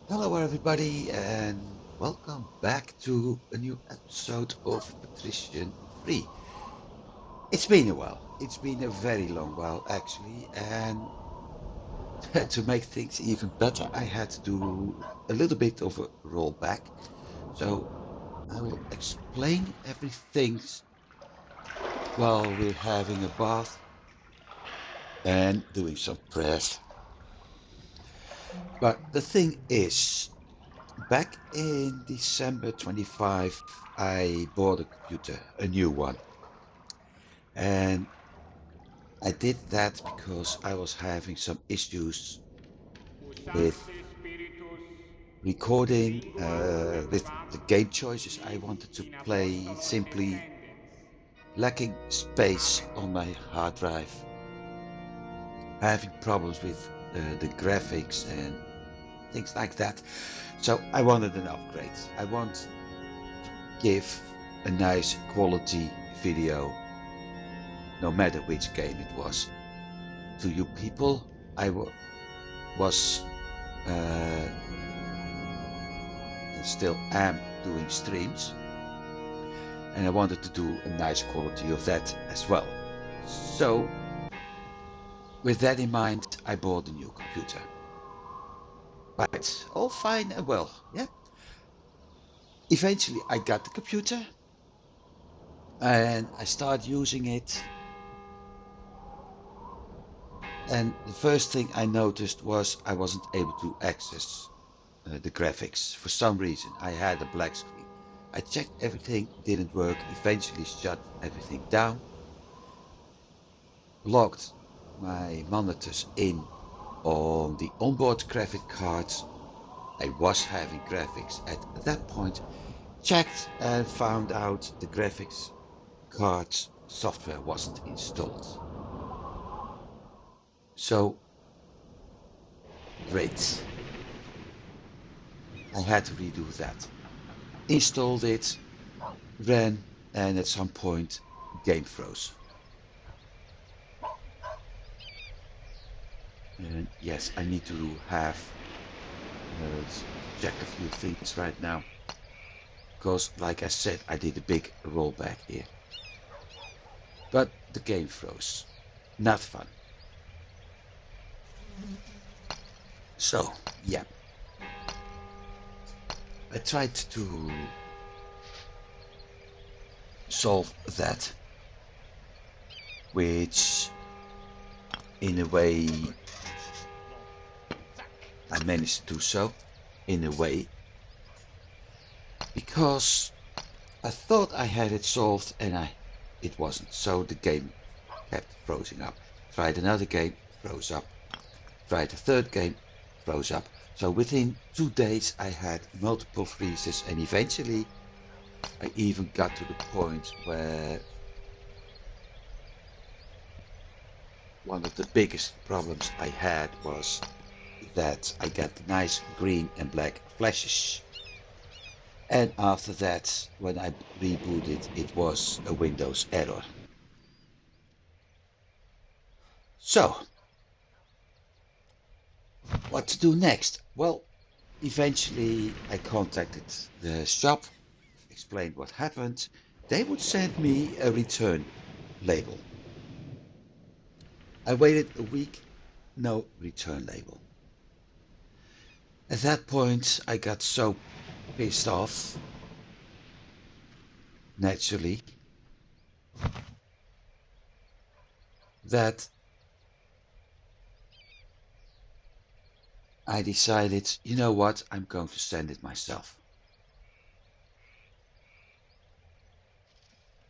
Hello, everybody, and welcome back to a new episode of Patrician Free. It's been a while. It's been a very long while, actually, and to make things even better, I had to do a little bit of a rollback. So I will explain everything while we're having a bath and doing some prayers. But the thing is, back in December 25, I bought a computer, a new one. And I did that because I was having some issues with Usancte Spiritus recording, vinculat with the game quam choices I wanted to quis in play, apostolo simply descendens. lacking space on Amen. my hard drive, having problems with the graphics and things like that. So I wanted an upgrade. I want to give a nice quality video, no matter which game it was. To you people, was uh, and still am doing streams, and I wanted to do a nice quality of that as well. So with that in mind, I bought a new computer. Right, all fine and well. Yeah. Eventually I got the computer and I started using it, and the first thing I noticed was I wasn't able to access the graphics. For some reason I had a black screen. I checked everything, didn't work, eventually shut everything down, logged my monitors in on the onboard graphic cards. I was having graphics at that point, checked and found out the graphics cards software wasn't installed. So great. I had to redo that. Installed it, ran, and at some point game froze. And yes, I need to have to check a few things right now because, like I said, I did a big rollback here. But the game froze. Not fun. So, yeah, I tried to solve that, which in a way I managed to do so, in a way, because I thought I had it solved and it wasn't. So the game kept frozen up. Tried another game, froze up. Tried a third game, froze up. So within 2 days I had multiple freezes, and eventually I even got to the point where one of the biggest problems I had was that I got nice green and black flashes. And after that, when I rebooted, it was a Windows error. So, what to do next? Well, eventually I contacted the shop, explained what happened. They would send me a return label. I waited a week, no return label. At that point, I got so pissed off, naturally, that I decided, you know what, I'm going to send it myself.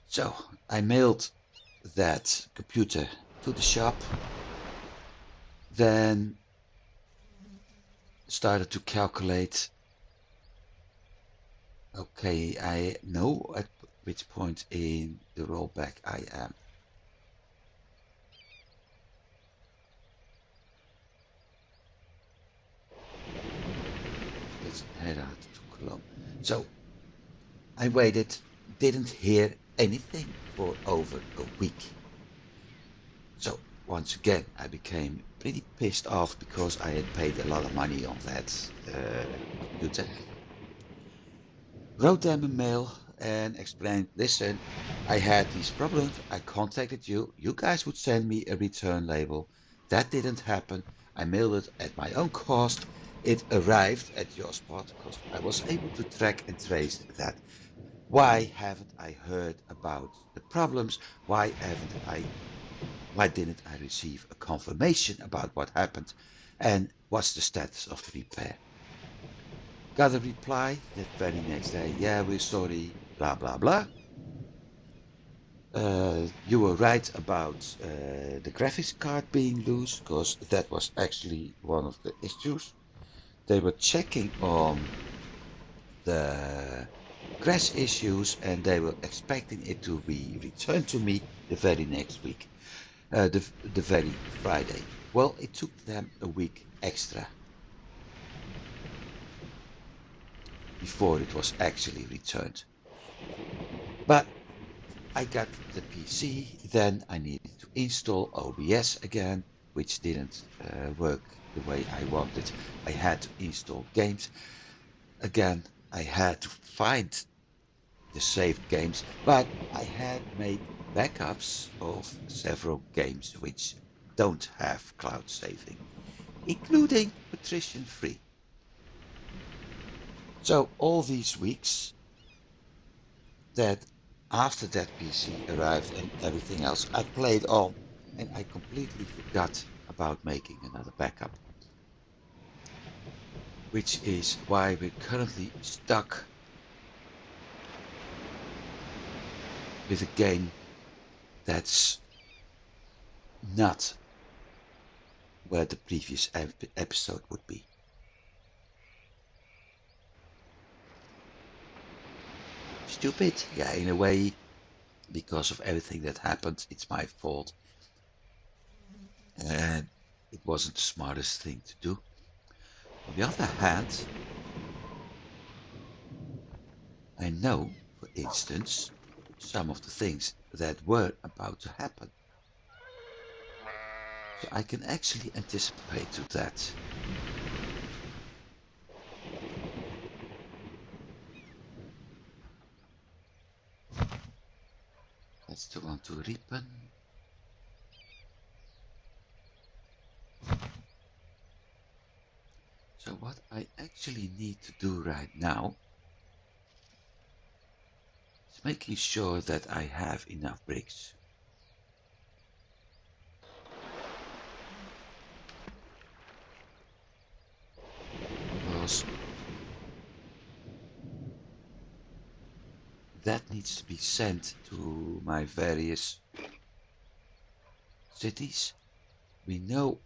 So I mailed that computer to the shop, then started to calculate, okay, I know at which point in the rollback I am. Let's head out to Cologne. So I waited, didn't hear anything for over a week. So once again, I became pretty pissed off because I had paid a lot of money on that computer. Wrote them a mail and explained, listen, I had these problems. I contacted you. You guys would send me a return label. That didn't happen. I mailed it at my own cost. It arrived at your spot because I was able to track and trace that. Why haven't I heard about the problems? Why didn't I receive a confirmation about what happened? And what's the status of the repair? Got a reply the very next day. Yeah, we're sorry, blah, blah, blah. You were right about the graphics card being loose, because that was actually one of the issues. They were checking on the crash issues and they were expecting it to be returned to me the very next week, the very Friday. Well, it took them a week extra before it was actually returned. But I got the PC, then I needed to install OBS again, which didn't work the way I wanted. I had to install games. Again, I had to find the saved games, but I had made backups of several games which don't have cloud saving, including Patrician 3. So all these weeks that after that PC arrived and everything else, I played on and I completely forgot about making another backup. Which is why we're currently stuck with a game that's not where the previous episode would be. Stupid, yeah, in a way, because of everything that happened, it's my fault. And it wasn't the smartest thing to do. On the other hand, I know, for instance, some of the things that were about to happen. So I can actually anticipate to that. That's the one to ripen. So what I actually need to do right now is making sure that I have enough bricks. Because that needs to be sent to my various cities. We know,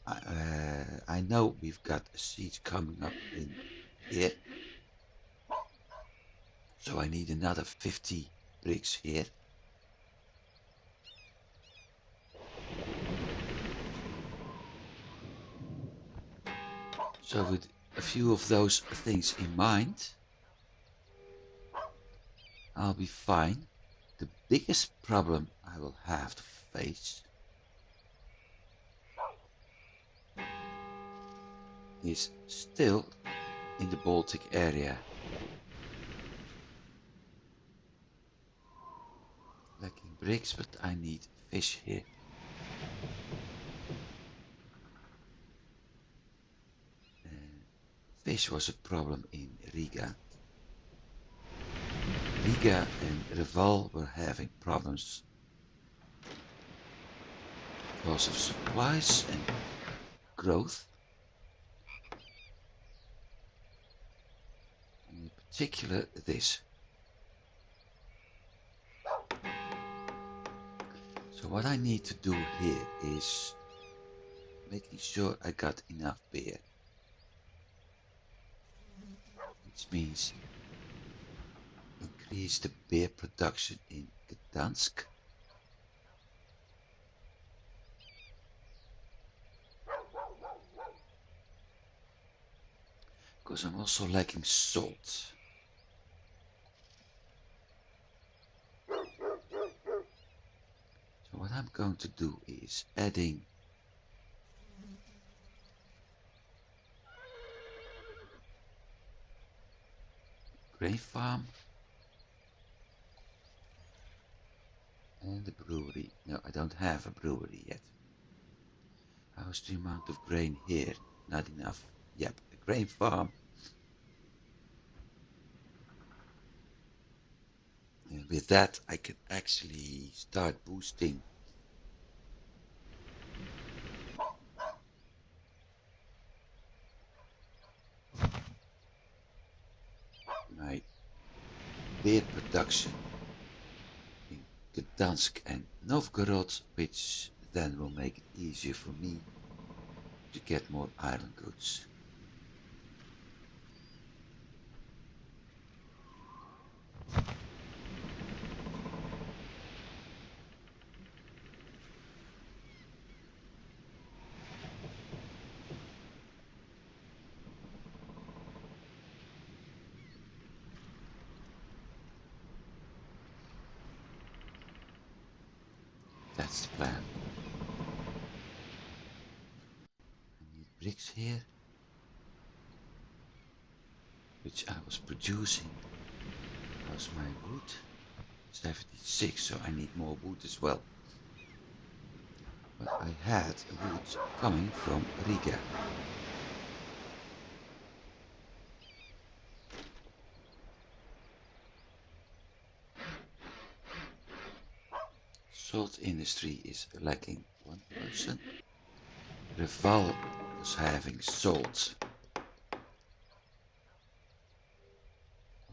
I know we've got a siege coming up in here. So I need another 50 bricks here. So with a few of those things in mind, I'll be fine. The biggest problem I will have to face is still in the Baltic area. Lacking bricks, but I need fish here. Fish was a problem in Riga. Riga and Reval were having problems because of supplies and growth. And in particular this. So what I need to do here is making sure I got enough beer. Which means increase the beer production in Gdansk. Because I'm also lacking salt. So what I'm going to do is adding grain farm and the brewery. No, I don't have a brewery yet. How's the amount of grain here? Not enough. Yep, a grain farm. And with that, I can actually start boosting my beer production in Gdansk and Novgorod, which then will make it easier for me to get more iron goods. That's the plan. I need bricks here, which I was producing. How's my wood? 76, so I need more wood as well. But I had wood coming from Riga. Salt industry is lacking one person. Reval was having salt.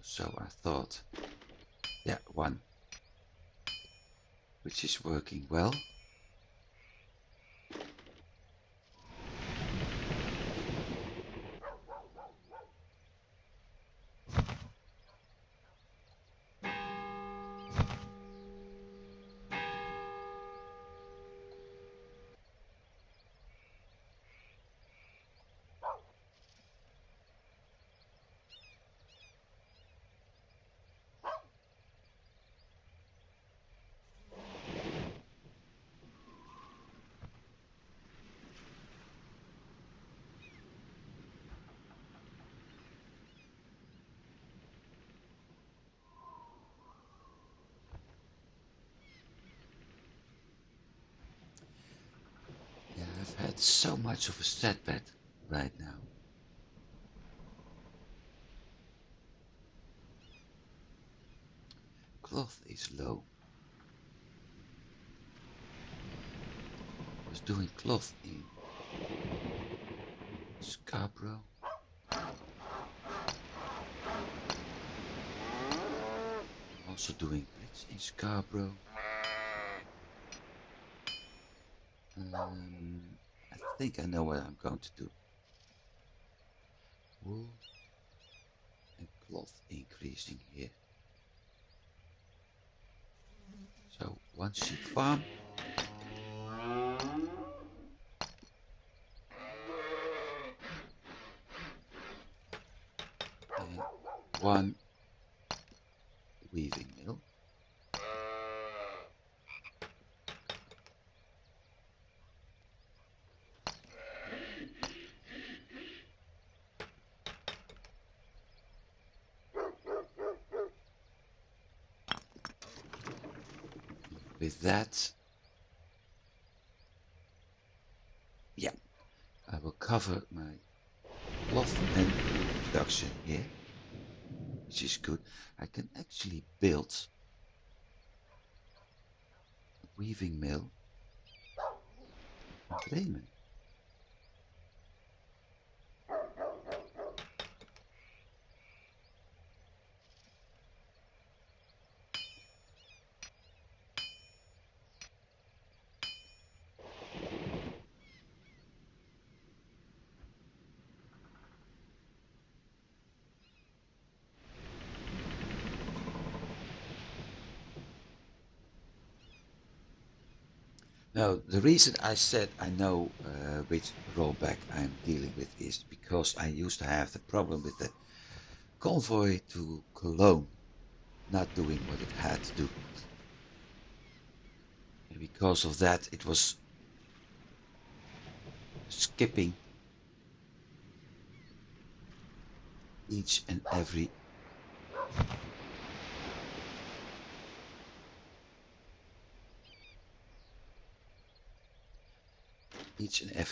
So I thought, yeah, one, which is working well. Yeah, I've had so much of a setback right now. Cloth is low. I was doing cloth in Scarborough. Also doing bricks in Scarborough. I think I know what I'm going to do. Wool and cloth increasing here. So one sheep farm. And one weaving mill. With that, yeah, I will cover my cloth and production here, which is good. I can actually build a weaving mill in Bremen. Now, the reason I said I know which rollback I'm dealing with is because I used to have the problem with the convoy to Cologne not doing what it had to do. And because of that, it was skipping each and every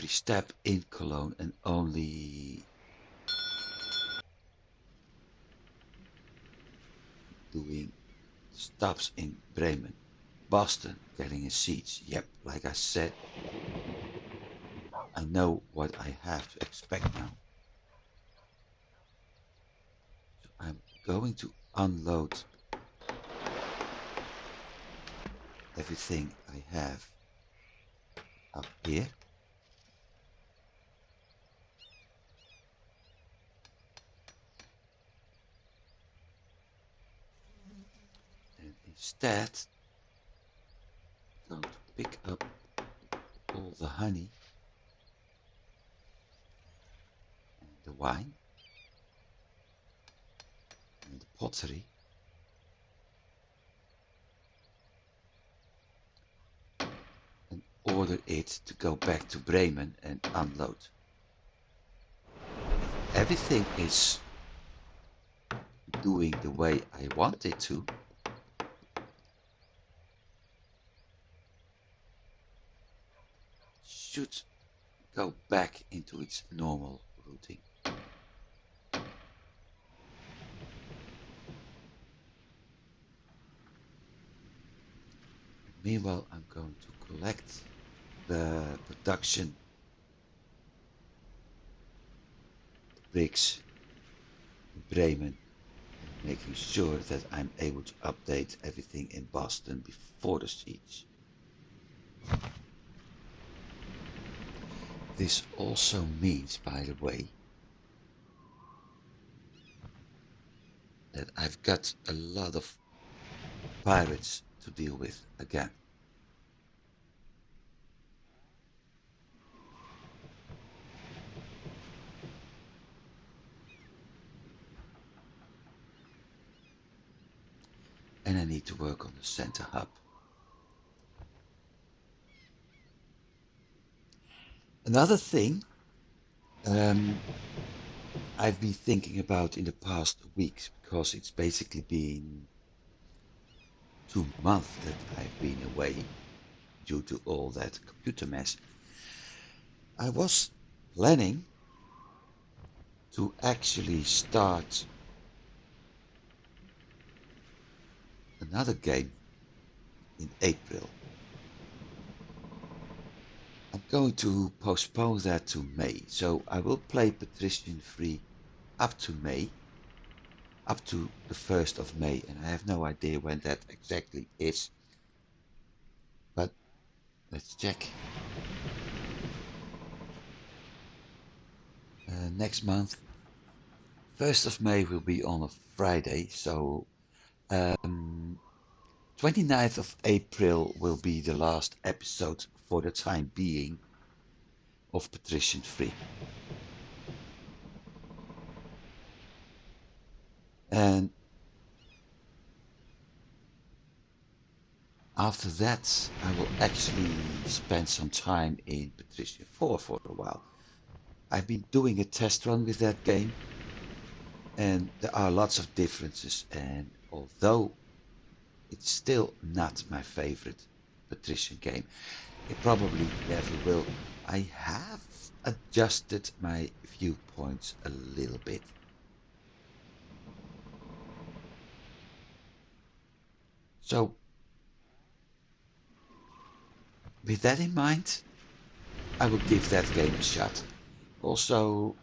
step in Cologne and only doing stops in Bremen, Boston, getting a seat. Yep, like I said, I know what I have to expect now. So I'm going to unload everything I have up here. And instead, I'm going to pick up all the honey and the wine and the pottery and order it to go back to Bremen and unload. Everything is doing the way I want it to. Should go back into its normal routine. Meanwhile, I'm going to collect the production bricks in Bremen, making sure that I'm able to update everything in Boston before the siege. This also means, by the way, that I've got a lot of pirates to deal with again. And I need to work on the center hub. Another thing I've been thinking about in the past weeks, because it's basically been 2 months that I've been away due to all that computer mess. I was planning to actually start another game in April. I'm going to postpone that to May, so I will play Patrician free up to May, up to the 1st of May, and I have no idea when that exactly is, but let's check. Next month, 1st of May will be on a Friday, so 29th of April will be the last episode for the time being of Patrician Free. And after that, I will actually spend some time in Patrician 4 for a while. I've been doing a test run with that game, and there are lots of differences, and although it's still not my favorite Patrician game, it probably never will, I have adjusted my viewpoints a little bit. So, with that in mind, I will give that game a shot. Also,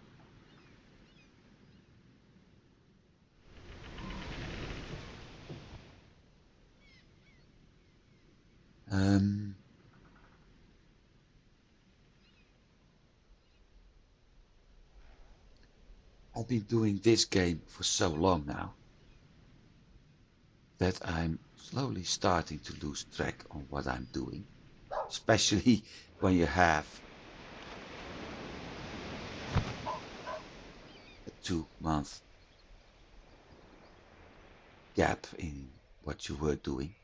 um, I've been doing this game for so long now that I'm slowly starting to lose track on what I'm doing, especially when you have a 2 month gap in what you were doing.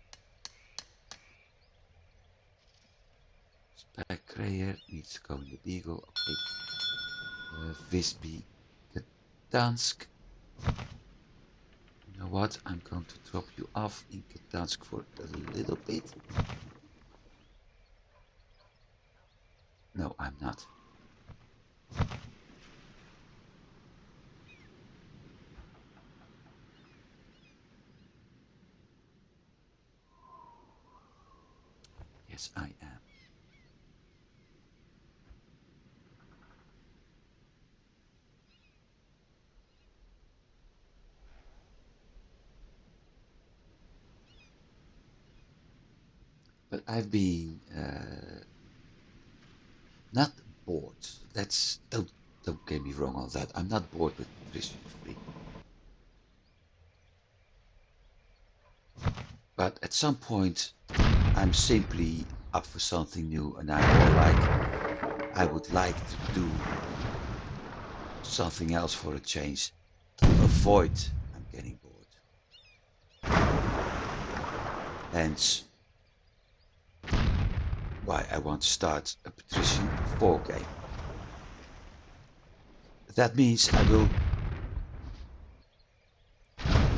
Krayer needs to go in the Beagle. Okay. Visby Gdansk. You know what? I'm going to drop you off in Gdansk for a little bit. No, I'm not. Yes, I am. But I've been not bored. That's don't get me wrong on that. I'm not bored with Patrician 3. But at some point, I'm simply up for something new, and I'm more like I would like to do something else for a change to avoid I'm getting bored. Hence, why I want to start a Patrician 4 game. That means I will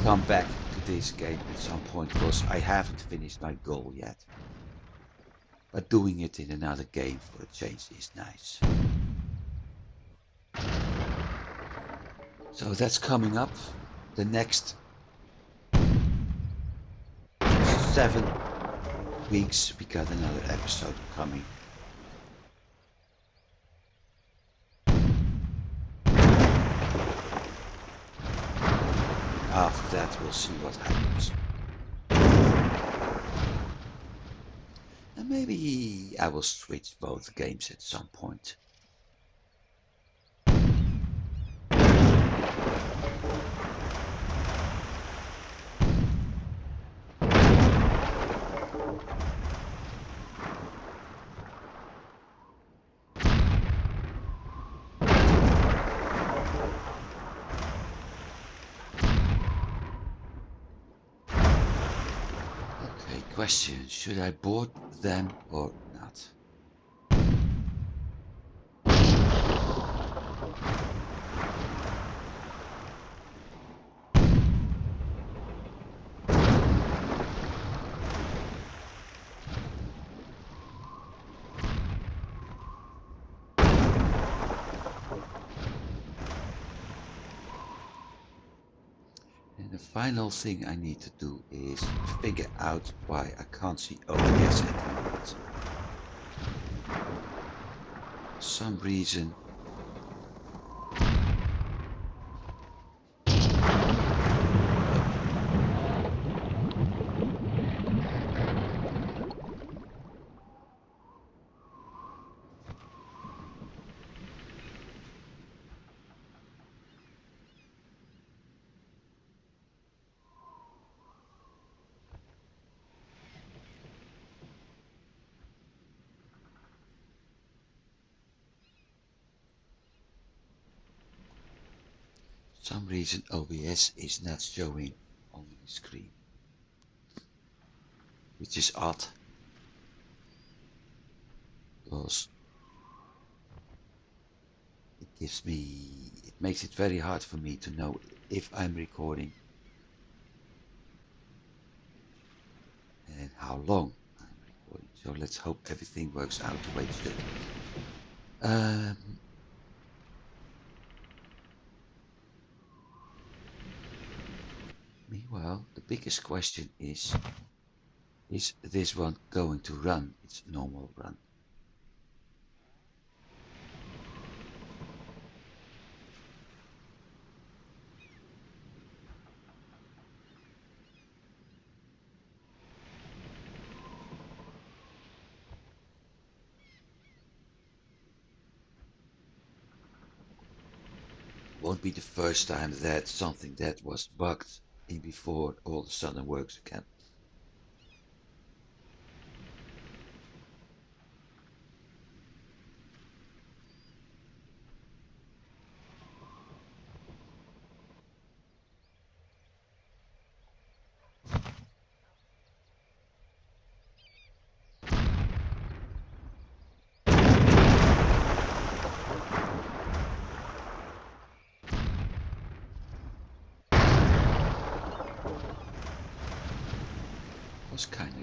come back to this game at some point because I haven't finished my goal yet. But doing it in another game for a change is nice. So that's coming up. The next 7 weeks we got another episode coming. After that we'll see what happens. And maybe I will switch both games at some point. Okay, question, should I board them or not? And the final thing I need to do is figure out why I can't see OBS at the moment. For some reason OBS is not showing on my screen, which is odd because it makes it very hard for me to know if I'm recording and how long I'm recording. So let's hope everything works out the way it should. Meanwhile, the biggest question is this one going to run its normal run? Won't be the first time that something that was bugged in before all of a sudden works again.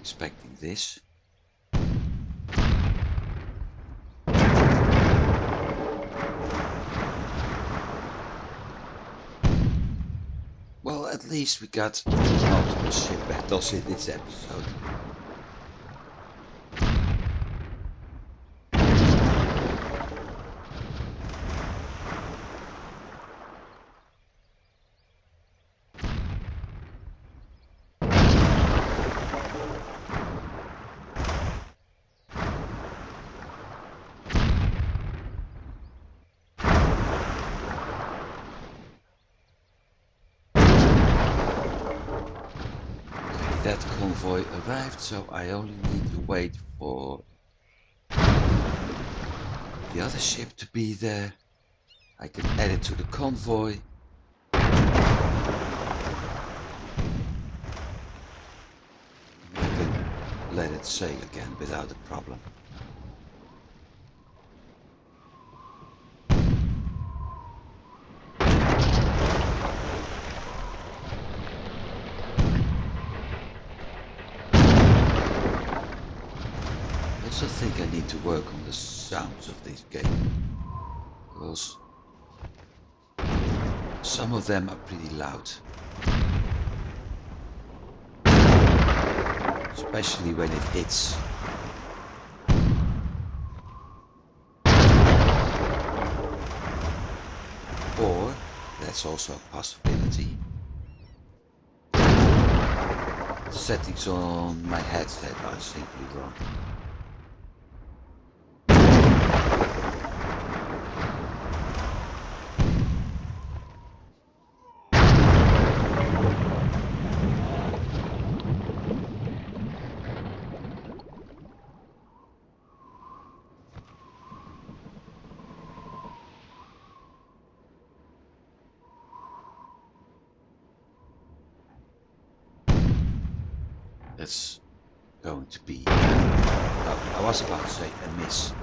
expecting this. Well, at least we got multiple ship battles in this episode. That convoy arrived, so I only need to wait for the other ship to be there. I can add it to the convoy. I can let it sail again without a problem. I also think I need to work on the sounds of this game, because some of them are pretty loud. Especially when it hits. Or, that's also a possibility, the settings on my headset are simply wrong. That's going to be, I was about to say a miss.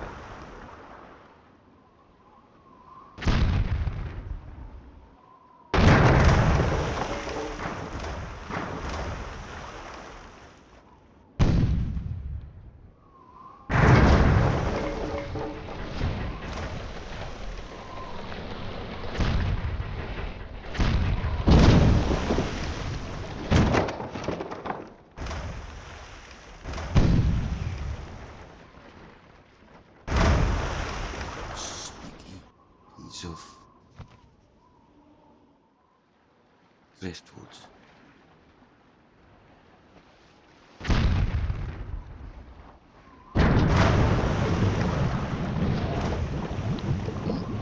Of driftwood.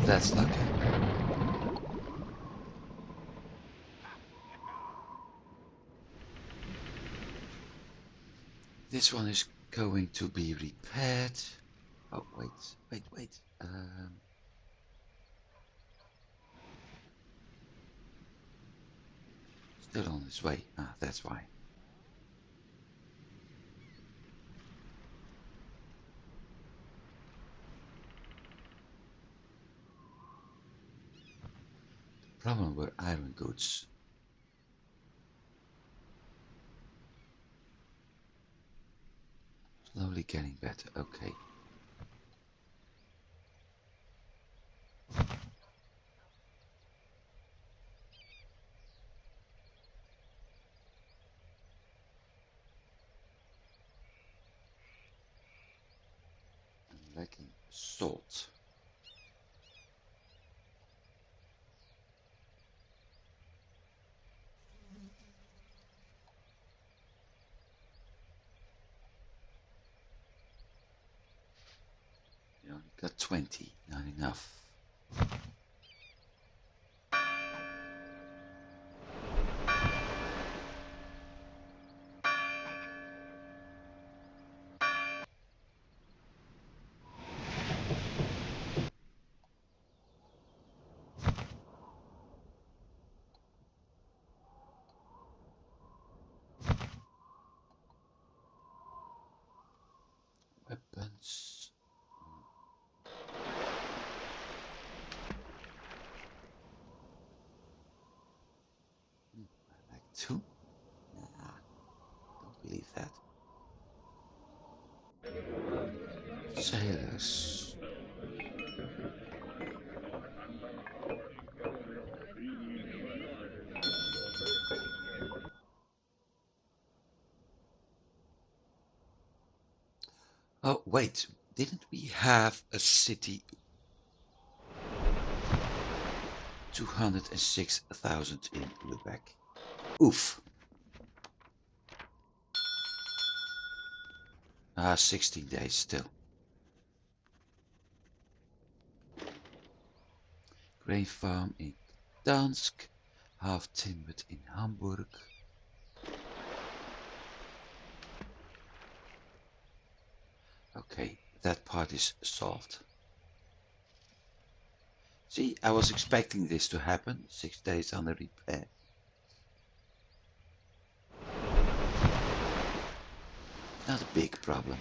That's lucky. This one is going to be repaired. Oh, wait. Still on its way. Ah, that's why. The problem were iron goods. Slowly getting better. Okay. I'm lacking salt. You only got 20. Not enough. Weapons. Sailors. Oh, wait. Didn't we have a city 206,000 in Lubeck? Oof. 16 days still. Grain farm in Gdansk. Half timbered in Hamburg. Okay, that part is solved. See, I was expecting this to happen. 6 days under repair. Not a big problem.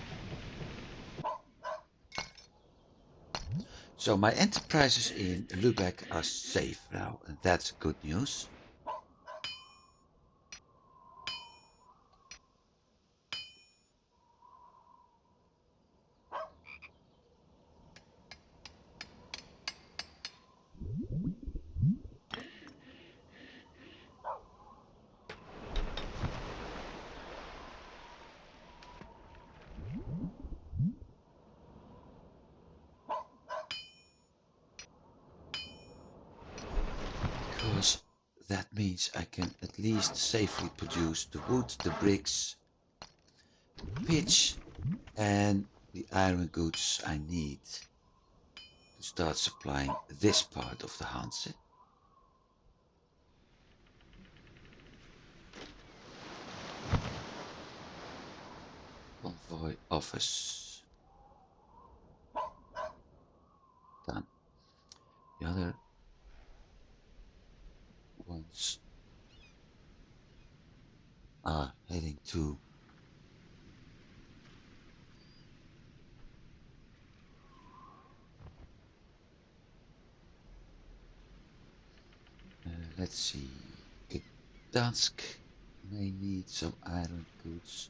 So my enterprises in Lübeck are safe now, and that's good news. Because that means I can at least safely produce the wood, the bricks, the pitch, and the iron goods I need to start supplying this part of the Hanse. Convoy office. Done. The other ones are heading to let's see. Gdansk may need some iron goods.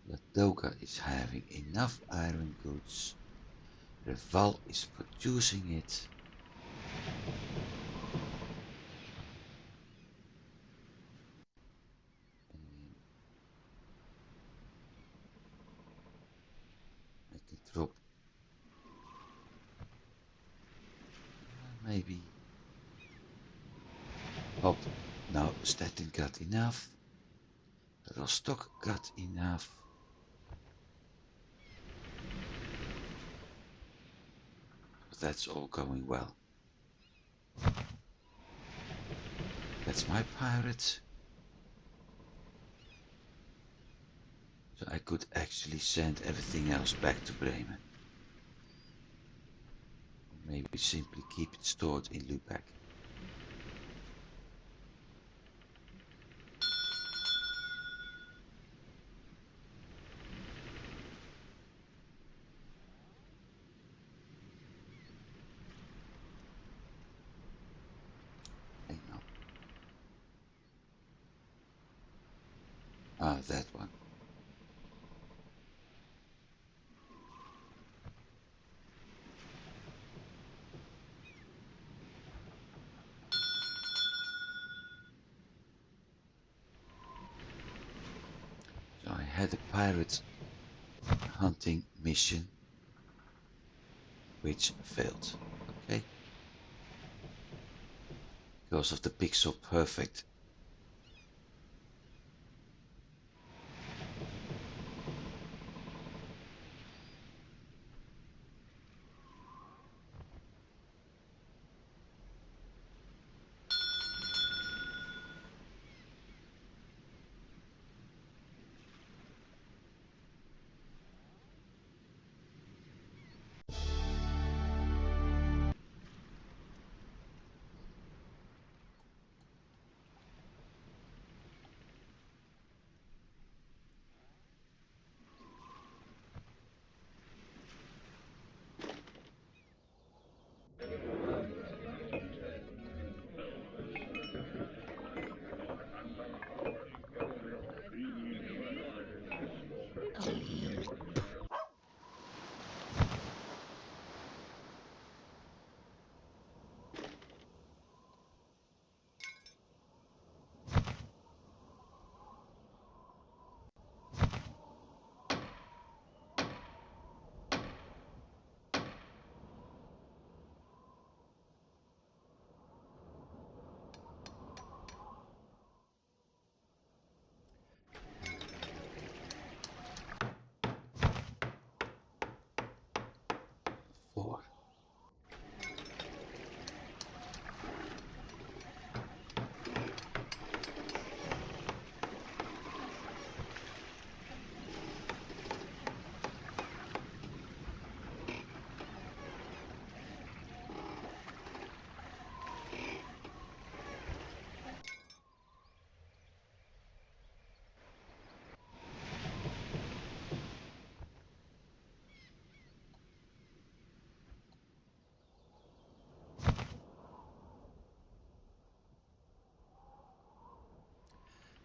Ladoga is having enough iron goods. Reval is producing it. And I can drop maybe. Oh, no, Stettin got enough. Rostock got enough. That's all going well. That's my pirate. So I could actually send everything else back to Bremen. Or maybe simply keep it stored in Lübeck. Hang on. Ah, that one. So I had a pirate hunting mission which failed. Okay? Because of the pixel perfect.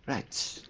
Right.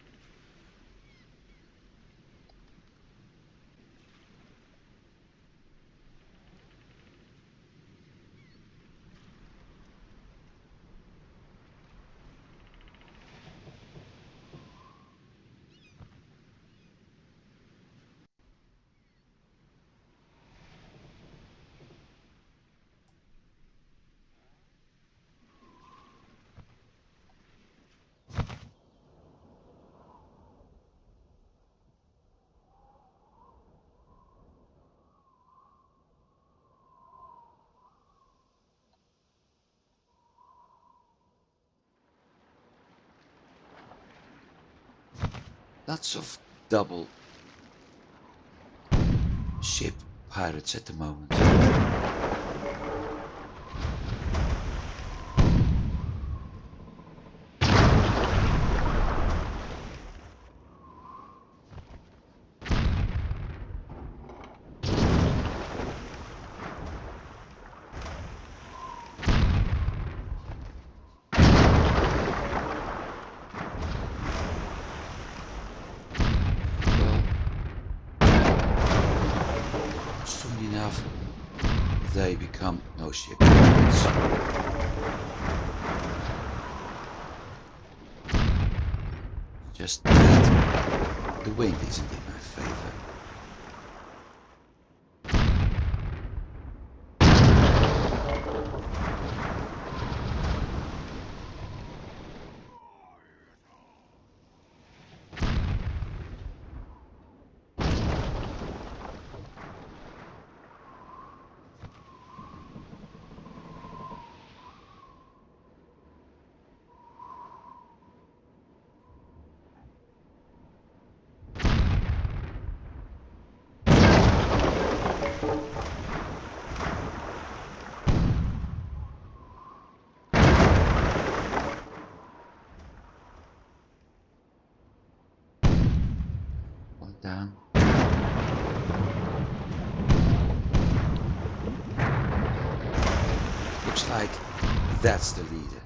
Lots of double ship pirates at the moment. Well, soon enough they become no ship pirates. Just that the wind isn't in my favor. One down. Looks like that's the leader.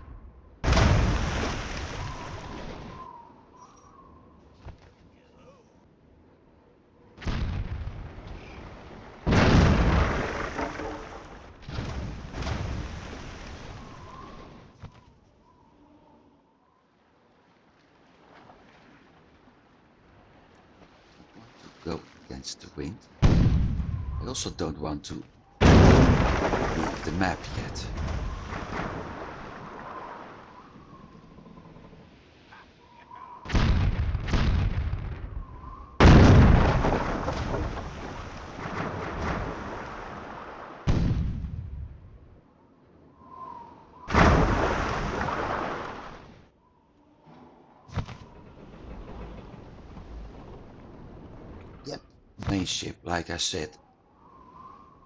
Go against the wind. I also don't want to leave the map yet. Yep, main ship, like I said,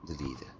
the leader.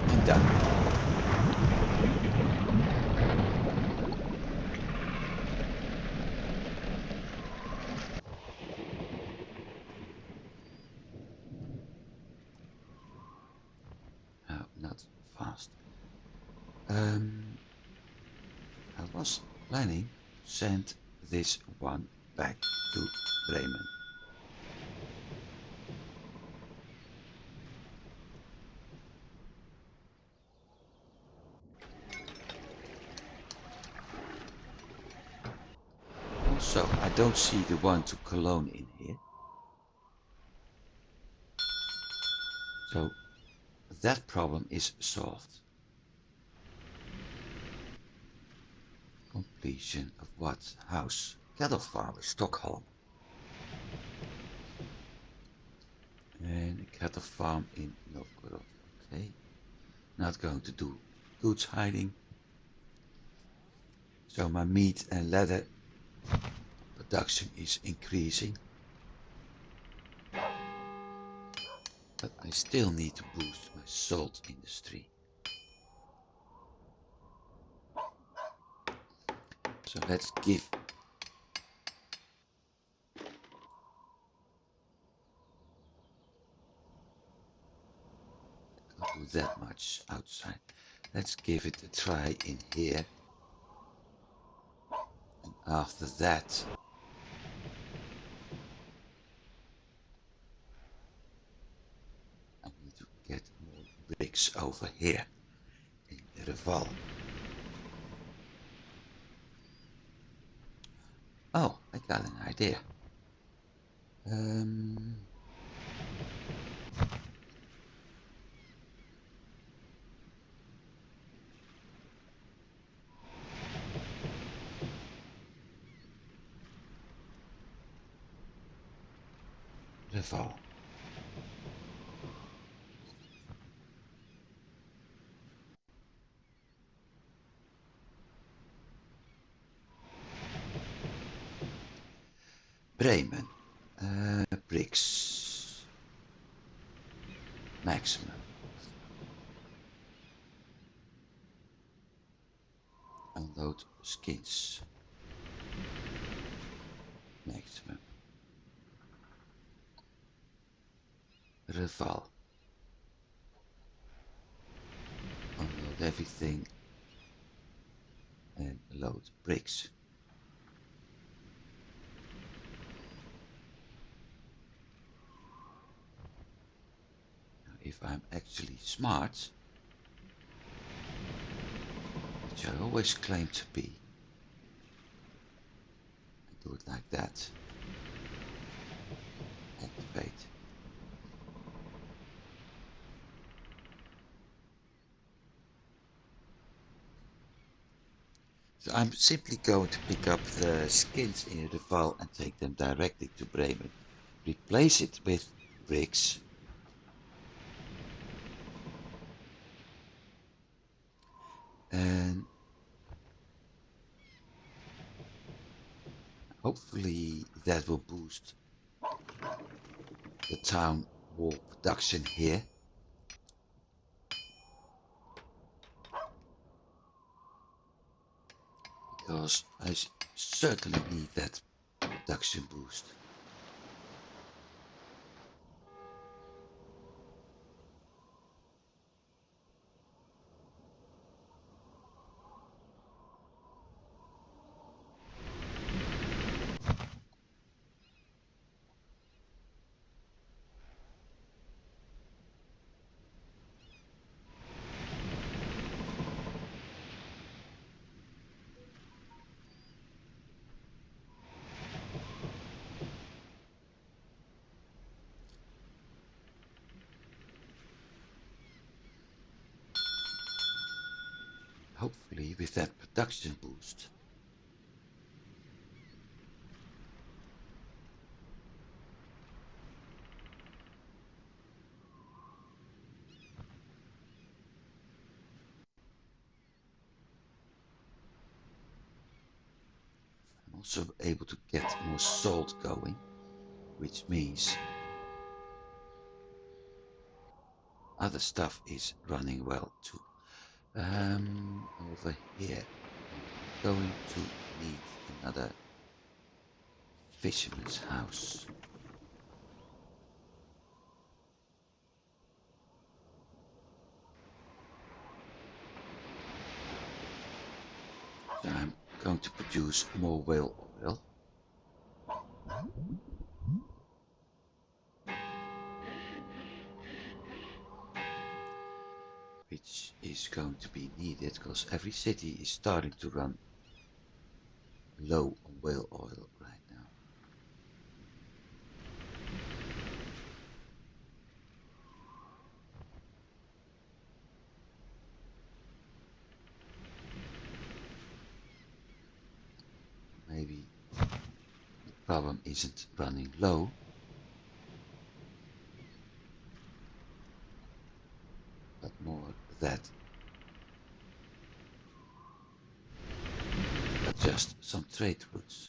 And done. Not fast. I was planning to send this one back to Bremen. Also, I don't see the one to Cologne in here. So that problem is solved. completion of what house? Cattle farm in Stockholm. And a cattle farm in Novgorod. Okay. Not going to do goods hiding. So my meat and leather production is increasing. But I still need to boost my salt industry. So let's give can't do that much outside. Let's give it a try in here. And after that I need to get more bricks over here in Reval. Oh, I got an idea. Reval. Bremen. Bricks. Maximum. Unload skins. Maximum. Reval. Unload everything and load bricks. Now, if I'm actually smart, which I always claim to be, I do it like that. Activate. So I'm simply going to pick up the skins in the file and take them directly to Bremen. Replace it with bricks. And hopefully that will boost the town wall production here. Because I certainly need that production boost. Hopefully with that production boost I'm also able to get more salt going, which means other stuff is running well too. Over here, I'm going to need another fisherman's house. So I'm going to produce more whale oil. Which is going to be needed because every city is starting to run low on whale oil right now. problem isn't running low, but more that adjust some trade routes.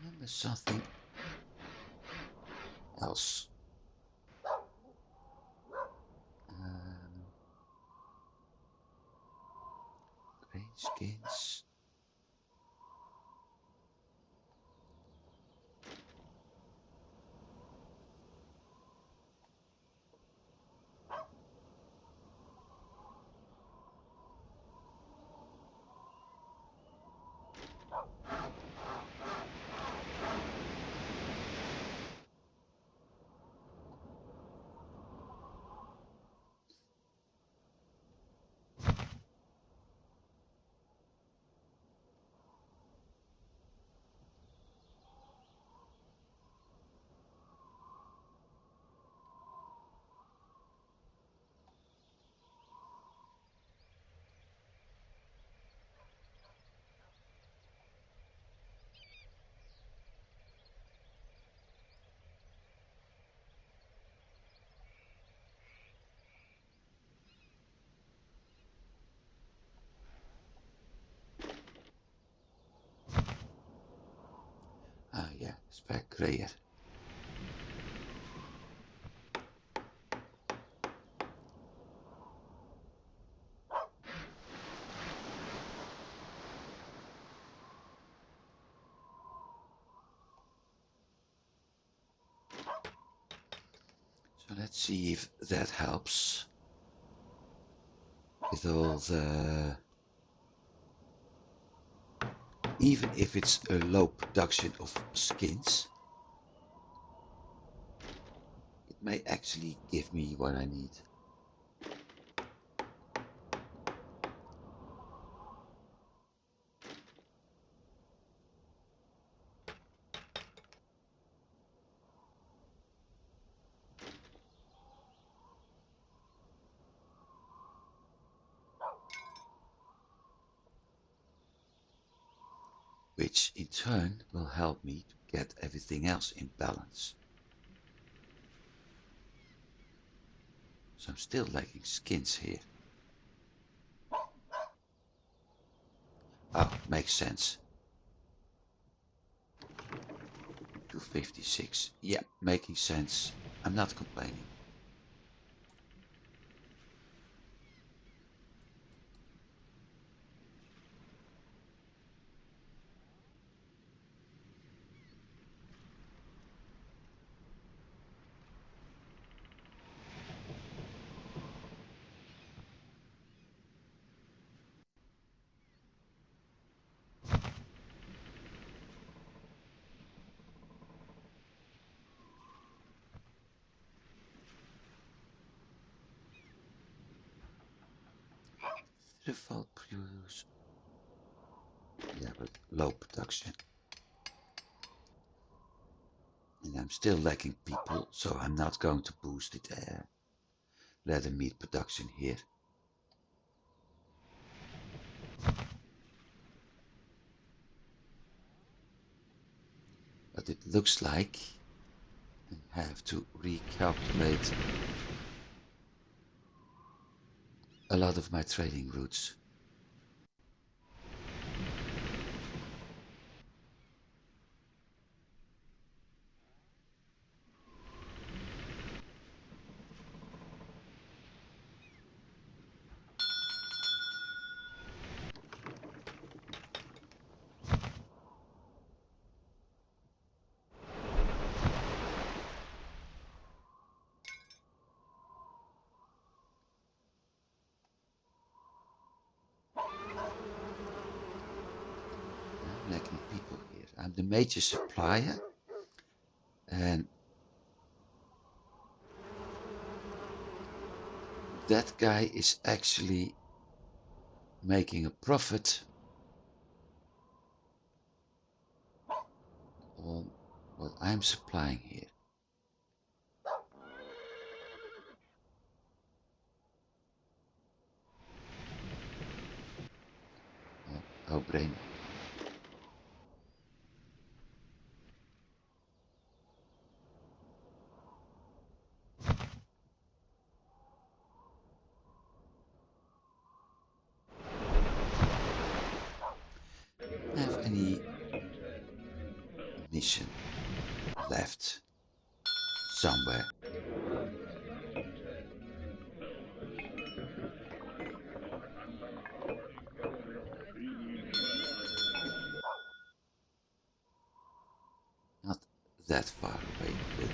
And there's something else. Um, Grain skins. Ah yeah, spec grayer. So let's see if that helps with all the, even if it's a low production of skins, it may actually give me what I need. Which in turn will help me to get everything else in balance. So I'm still lacking skins here. Oh, makes sense. 256. Yeah, making sense. I'm not complaining. Default produce. Yeah, but low production. And I'm still lacking people, so I'm not going to boost it. Leather meat production here. what it looks like and have to recalculate a lot of my trading routes. I'm lacking people here. I'm the major supplier, and that guy is actually making a profit on what I'm supplying here. Oh, brain. Have any mission left somewhere? Not that far away. Good.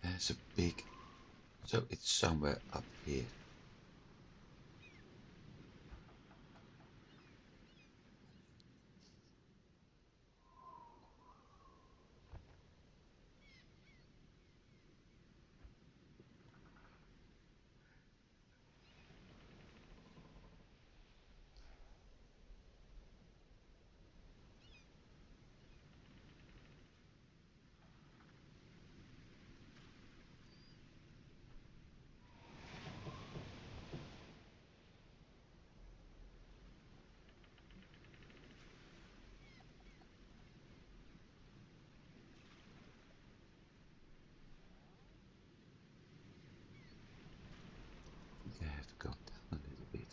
There's a big... So it's somewhere up here. I think I have to go down a little bit.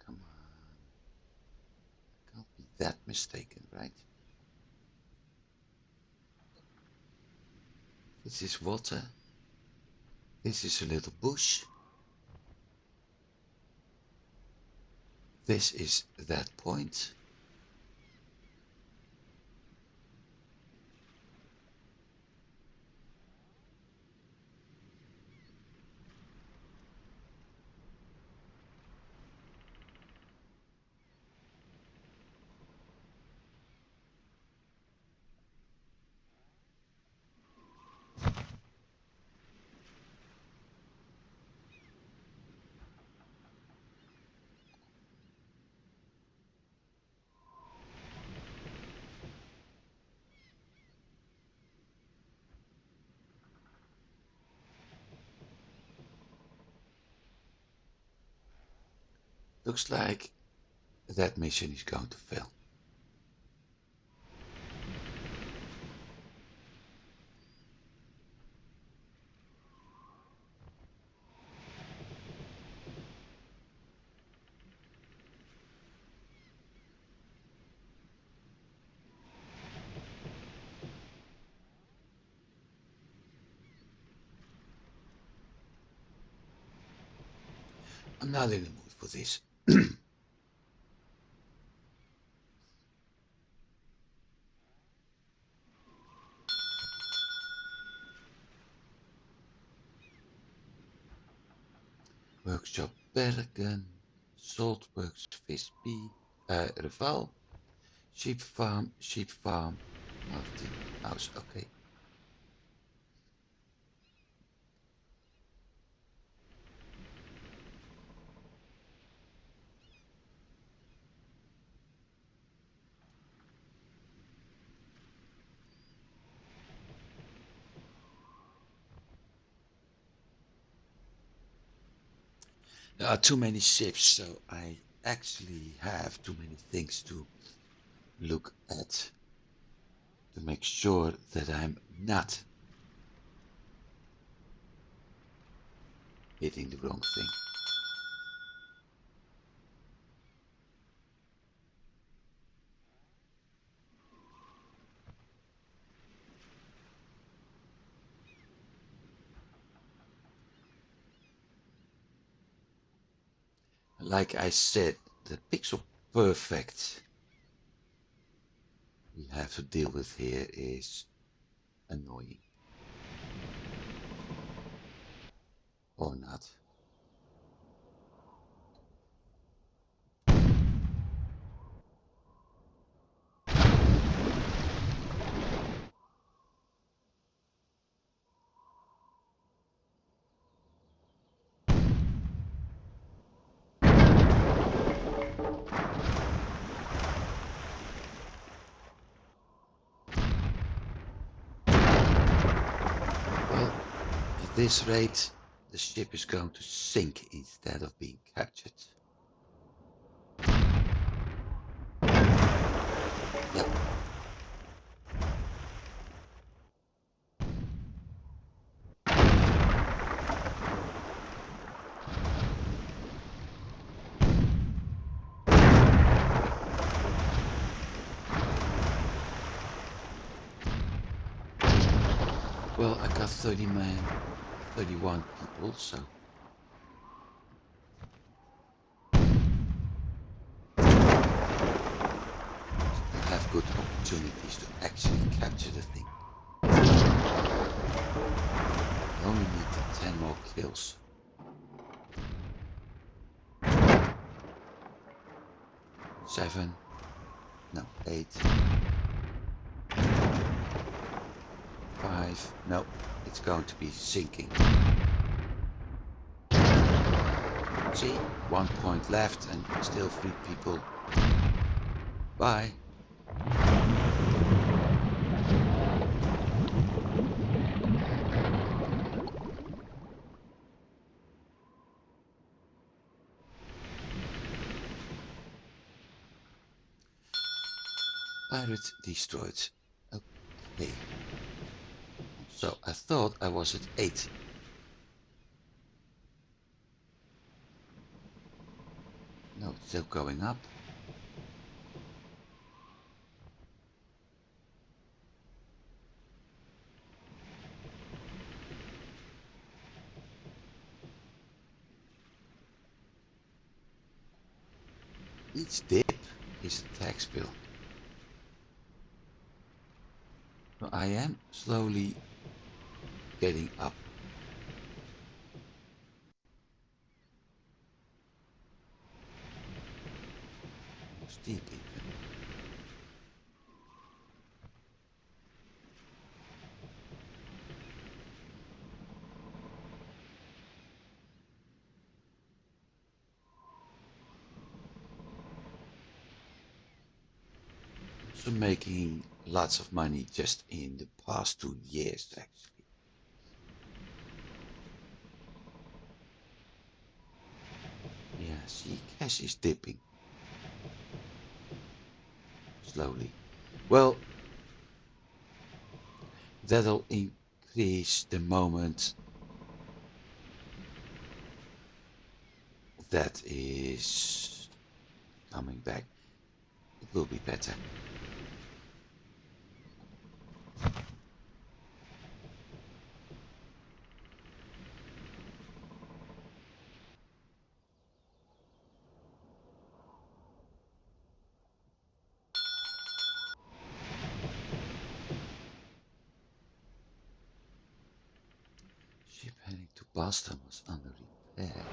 Come on. I can't be that mistaken, right? This is water. This is a little bush. This is that point. Looks like that mission is going to fail. I'm not in the mood for this. Workshop Bergen, Saltworks Visby, Reval, Sheep Farm, Martin House. Okay. There are too many ships, so I actually have too many things to look at to make sure that I'm not hitting the wrong thing. Like I said, the pixel perfect we have to deal with here is annoying. Or not. Well, at this rate, the ship is going to sink instead of being captured. Yep. Well, I got 30 men, 31 people, so I have good opportunities to actually capture the thing. I only need 10 more kills. 7, no, 8, 5, no, it's going to be sinking. See, 1 point left and still 3 people. Bye. Pirate destroyed. Okay. So I thought I was at 8. No, it's still going up. Each dip is a tax bill. So I am slowly getting up. Steep even. So making lots of money just in the past 2 years actually. Yeah, see, cash is dipping. Slowly. Well, that'll increase the moment that is coming back. It will be better. Ship heading to Boston was under repair.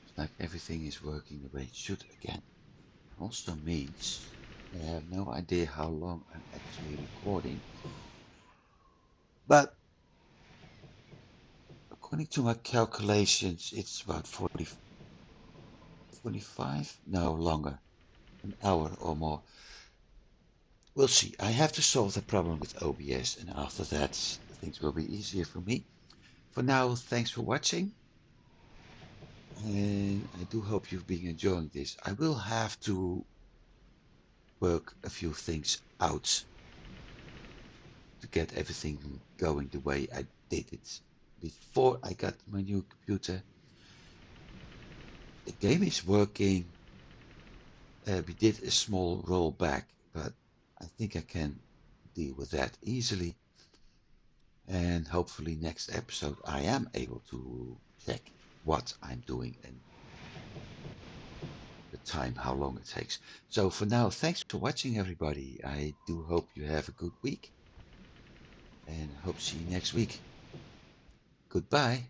It's like everything is working the way it should again. Also means I have no idea how long I'm actually recording, but according to my calculations, it's about 40, 45, no longer, an hour or more. We'll see. I have to solve the problem with OBS, and after that, things will be easier for me. For now, thanks for watching, and I do hope you've been enjoying this. I will have to work a few things out to get everything going the way I did it before I got my new computer. The game is working. We did a small rollback, but I think I can deal with that easily. And hopefully next episode I am able to check what I'm doing and the time, how long it takes. So for now, thanks for watching everybody. I do hope you have a good week and hope to see you next week. Goodbye.